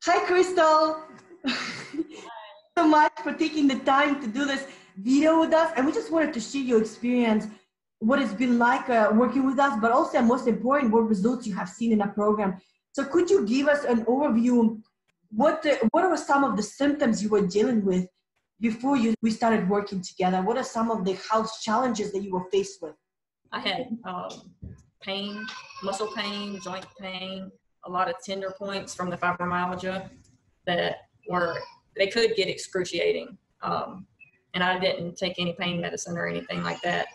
Hi, Crystal. So much for taking the time to do this video with us. And we just wanted to share your experience, what it's been like working with us, but also, most important, what results you have seen in our program. So could you give us an overview? What were some of the symptoms you were dealing with before we started working together? What are some of the health challenges that you were faced with? I had pain, muscle pain, joint pain, a lot of tender points from the fibromyalgia that they could get excruciating. And I didn't take any pain medicine or anything like that.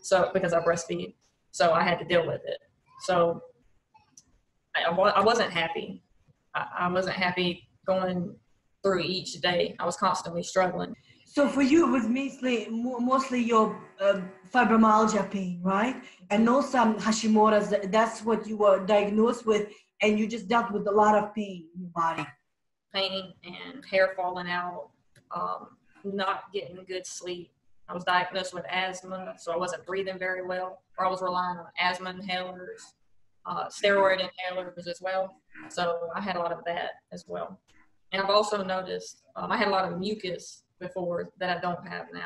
So because I breastfeed, so I had to deal with it. So I wasn't happy. I wasn't happy going through each day. I was constantly struggling. So for you, it was mostly your fibromyalgia pain, right? And also Hashimoto's, that's what you were diagnosed with, and you just dealt with a lot of pain in your body. Pain and hair falling out, not getting good sleep. I was diagnosed with asthma, so I wasn't breathing very well, or I was relying on asthma inhalers, steroid inhalers as well. So I had a lot of that as well. And I've also noticed I had a lot of mucus before that I don't have now.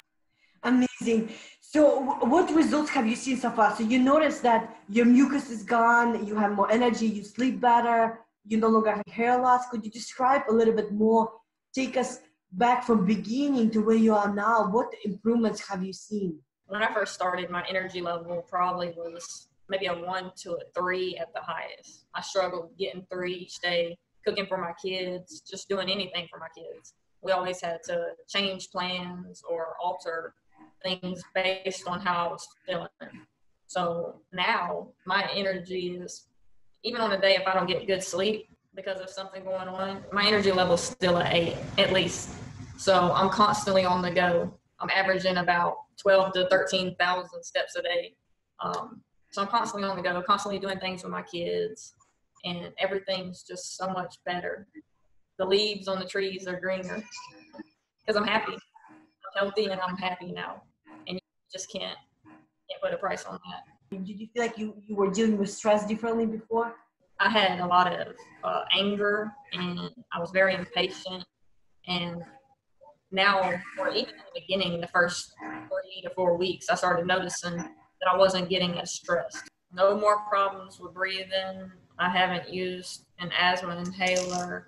Amazing. So what results have you seen so far? So you notice that your mucus is gone, you have more energy, you sleep better, you no longer have hair loss. Could you describe a little bit more? Take us back from beginning to where you are now. What improvements have you seen? When I first started, my energy level probably was maybe a 1 to a 3 at the highest. I struggled getting through each day, cooking for my kids, just doing anything for my kids. We always had to change plans or alter things based on how I was feeling. So now my energy is, even on a day if I don't get good sleep because of something going on, my energy level is still at 8 at least. So I'm constantly on the go. I'm averaging about 12 to 13,000 steps a day. So I'm constantly on the go, constantly doing things with my kids, and everything's just so much better. The leaves on the trees are greener because I'm happy. I'm healthy and I'm happy now. And you just can't put a price on that. Did you feel like you were dealing with stress differently before? I had a lot of anger, and I was very impatient. And now, or even in the beginning, the first 3 to 4 weeks, I started noticing that I wasn't getting as stressed. No more problems with breathing. I haven't used an asthma inhaler.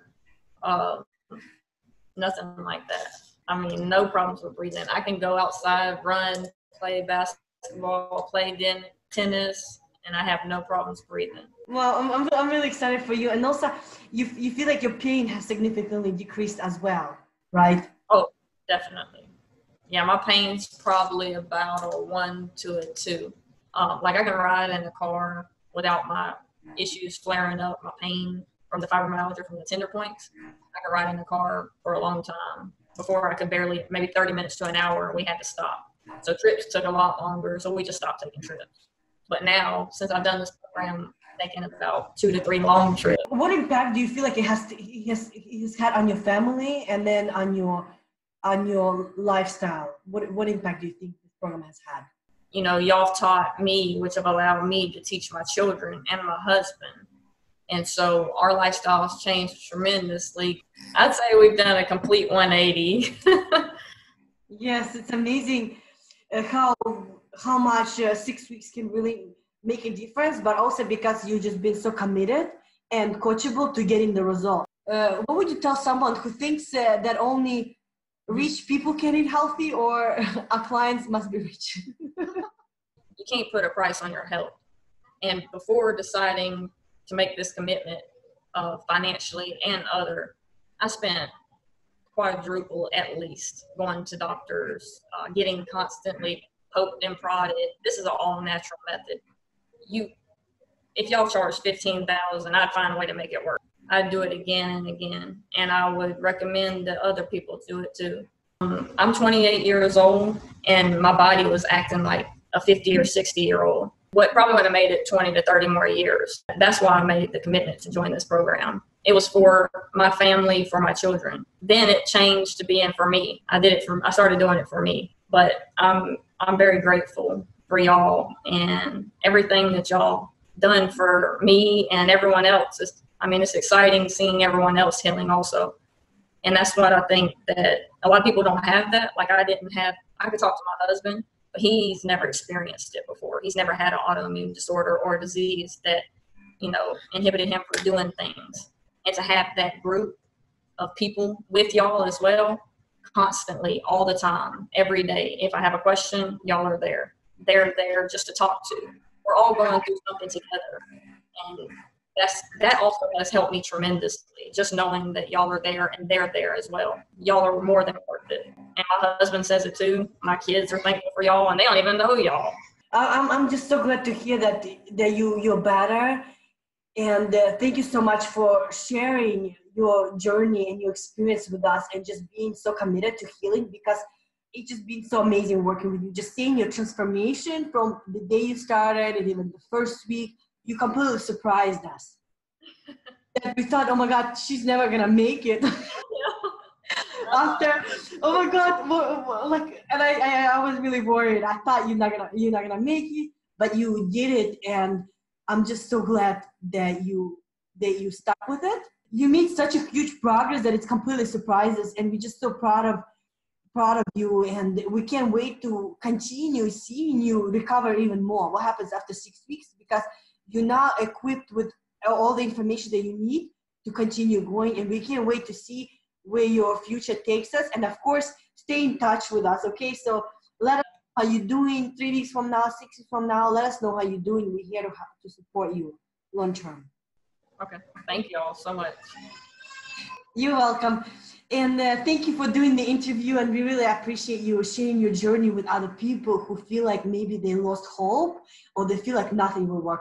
Nothing like that. I mean, no problems with breathing. I can go outside, run, play basketball, play tennis, and I have no problems breathing. Well, I'm really excited for you. And also, you feel like your pain has significantly decreased as well, right? Oh, definitely. Yeah, my pain's probably about a 1 to a 2. Like I can ride in a car without my issues flaring up, my pain from the fibromyalgia, from the tender points. I could ride in the car for a long time. Before I could barely, maybe 30 minutes to an hour, we had to stop. So trips took a lot longer, so we just stopped taking trips. But now, since I've done this program, I'm taking about 2 to 3 long trips. What impact do you feel like it has had on your family and then on your lifestyle? What impact do you think this program has had? You know, y'all have taught me, which have allowed me to teach my children and my husband. And so our lifestyles changed tremendously. I'd say we've done a complete 180. Yes, it's amazing how much 6 weeks can really make a difference, but also because you've just been so committed and coachable to getting the result. What would you tell someone who thinks that only rich people can eat healthy, or our clients must be rich? You can't put a price on your health. And before deciding to make this commitment financially and other, I spent quadruple at least going to doctors, getting constantly poked and prodded. This is an all natural method. If y'all charge $15,000, I'd find a way to make it work. I'd do it again and again, and I would recommend that other people do it too. I'm 28 years old, and my body was acting like a 50 or 60-year-old. What probably would have made it 20 to 30 more years. That's why I made the commitment to join this program. It was for my family, for my children. Then it changed to being for me. I started doing it for me. But I'm very grateful for y'all and everything that y'all done for me and everyone else. I mean, it's exciting seeing everyone else healing also. And that's what I think that a lot of people don't have that. Like I could talk to my husband, but he's never experienced it before. He's never had an autoimmune disorder or a disease that, inhibited him from doing things. And to have that group of people with y'all as well, constantly, all the time, every day. If I have a question, y'all are there. They're there just to talk to. We're all going through something together. And that also has helped me tremendously, just knowing that y'all are there and they're there as well. Y'all are more than worth it. And my husband says it too. My kids are thankful for y'all, and they don't even know y'all. I'm just so glad to hear that you're better. And thank you so much for sharing your journey and your experience with us and just being so committed to healing, because it's just been so amazing working with you. Just seeing your transformation from the day you started and even the first week, you completely surprised us. That we thought, oh my God, she's never gonna make it. After, oh my God, like, and I was really worried. I thought you're not gonna make it, but you did it, and I'm just so glad that you stuck with it. You made such a huge progress that it's completely surprised us, and we're just so proud of you, and we can't wait to continue seeing you recover even more. What happens after 6 weeks? Because you're now equipped with all the information that you need to continue going, and we can't wait to see where your future takes us. And of course, stay in touch with us, okay? So let us know how you're doing 3 weeks from now, 6 weeks from now. Let us know how you're doing. We're here to support you long term. Okay, thank you all so much. You're welcome. And thank you for doing the interview, and we really appreciate you sharing your journey with other people who feel like maybe they lost hope or they feel like nothing will work